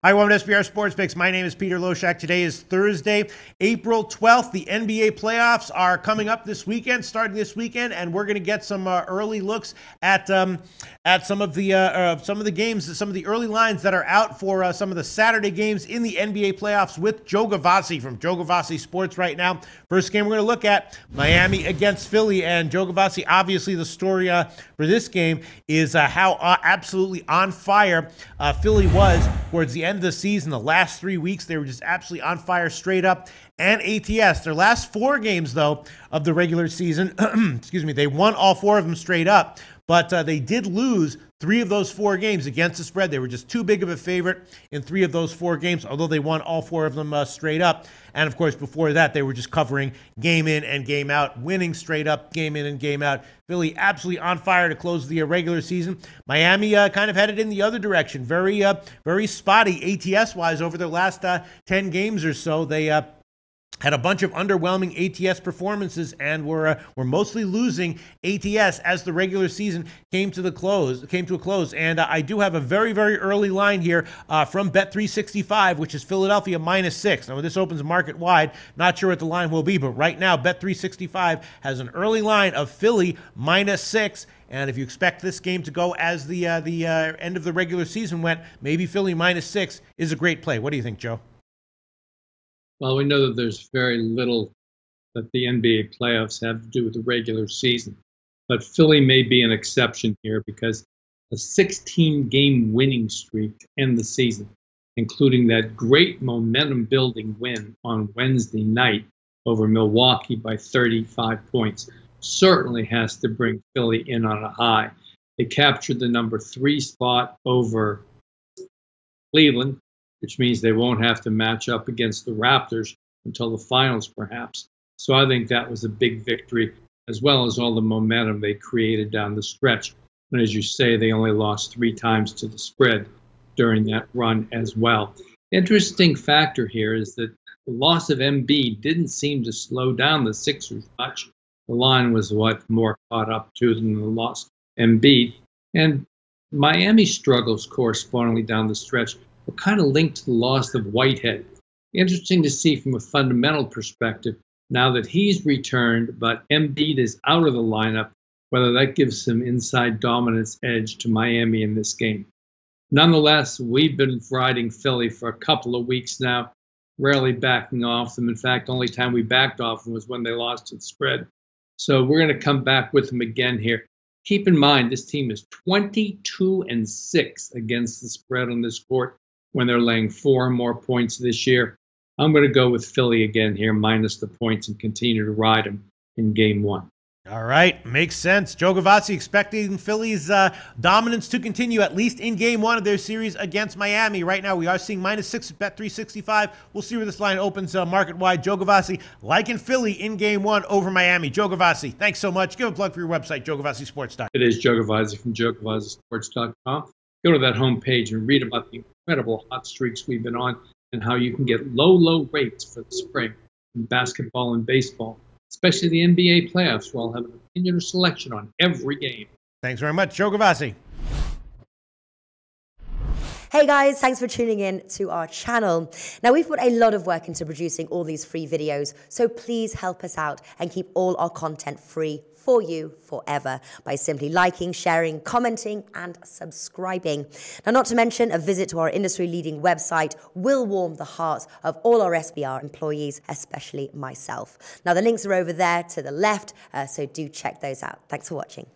Hi, welcome to SBR Sports Picks. My name is Peter Loshak. Today is Thursday, April 12th. The NBA playoffs are coming up this weekend, starting this weekend, and we're going to get some early looks at some of the games, some of the early lines that are out for some of the Saturday games in the NBA playoffs with Joe Gavazzi from Joe Gavazzi Sports right now. First game we're going to look at, Miami against Philly, and Joe Gavazzi, obviously the story for this game is how absolutely on fire Philly was towards the end of the season. The last 3 weeks, they were just absolutely on fire straight up. And ATS, their last 4 games, though, of the regular season, excuse me, they won all 4 of them straight up, but they did lose 3 of those 4 games against the spread. They were just too big of a favorite in 3 of those 4 games, although they won all 4 of them straight up. And, of course, before that, they were just covering game in and game out, winning straight up game in and game out. Philly absolutely on fire to close the regular season. Miami kind of headed in the other direction, very spotty ATS-wise over their last 10 games or so. They had a bunch of underwhelming ATS performances and were mostly losing ATS as the regular season came to a close. And I do have a very, very early line here from Bet365, which is Philadelphia -6. Now, when this opens market wide, not sure what the line will be, but right now Bet365 has an early line of Philly -6. And if you expect this game to go as the end of the regular season went, maybe Philly -6 is a great play. What do you think, Joe? Well, we know that there's very little that the NBA playoffs have to do with the regular season. But Philly may be an exception here because a 16-game winning streak to end the season, including that great momentum-building win on Wednesday night over Milwaukee by 35 points, certainly has to bring Philly in on a high. They captured the number 3 spot over Cleveland, which means they won't have to match up against the Raptors until the finals, perhaps. So I think that was a big victory, as well as all the momentum they created down the stretch. And as you say, they only lost 3 times to the spread during that run as well. Interesting factor here is that the loss of Embiid didn't seem to slow down the Sixers much. The line was what more caught up to than the loss of Embiid. And Miami's struggles correspondingly down the stretch were kind of linked to the loss of Whitehead. Interesting to see from a fundamental perspective, now that he's returned, but Embiid is out of the lineup, whether that gives some inside dominance edge to Miami in this game. Nonetheless, we've been riding Philly for a couple of weeks now, rarely backing off them. In fact, the only time we backed off them was when they lost to the spread. So we're going to come back with them again here. Keep in mind, this team is 22-6 against the spread on this court when they're laying 4 more points this year. I'm going to go with Philly again here, minus the points, and continue to ride them in game 1. All right, makes sense. Joe Gavazzi expecting Philly's dominance to continue, at least in game 1 of their series against Miami. Right now, we are seeing -6 at Bet365. We'll see where this line opens market-wide. Joe Gavazzi liking Philly in game 1 over Miami. Joe Gavazzi, thanks so much. Give a plug for your website, JoeGavazziSports.com. It is Joe Gavazzi from JoeGavazziSports.com. Go to that homepage and read about the incredible hot streaks we've been on and how you can get low rates for the spring in basketball and baseball, especially the NBA playoffs, where I'll have an opinion or selection on every game. Thanks very much, Joe Gavazzi. Hey guys, thanks for tuning in to our channel. Now, we've put a lot of work into producing all these free videos, so please help us out and keep all our content free for you forever by simply liking, sharing, commenting, and subscribing. Now, not to mention, a visit to our industry-leading website will warm the hearts of all our SBR employees, especially myself. Now, the links are over there to the left, so do check those out. Thanks for watching.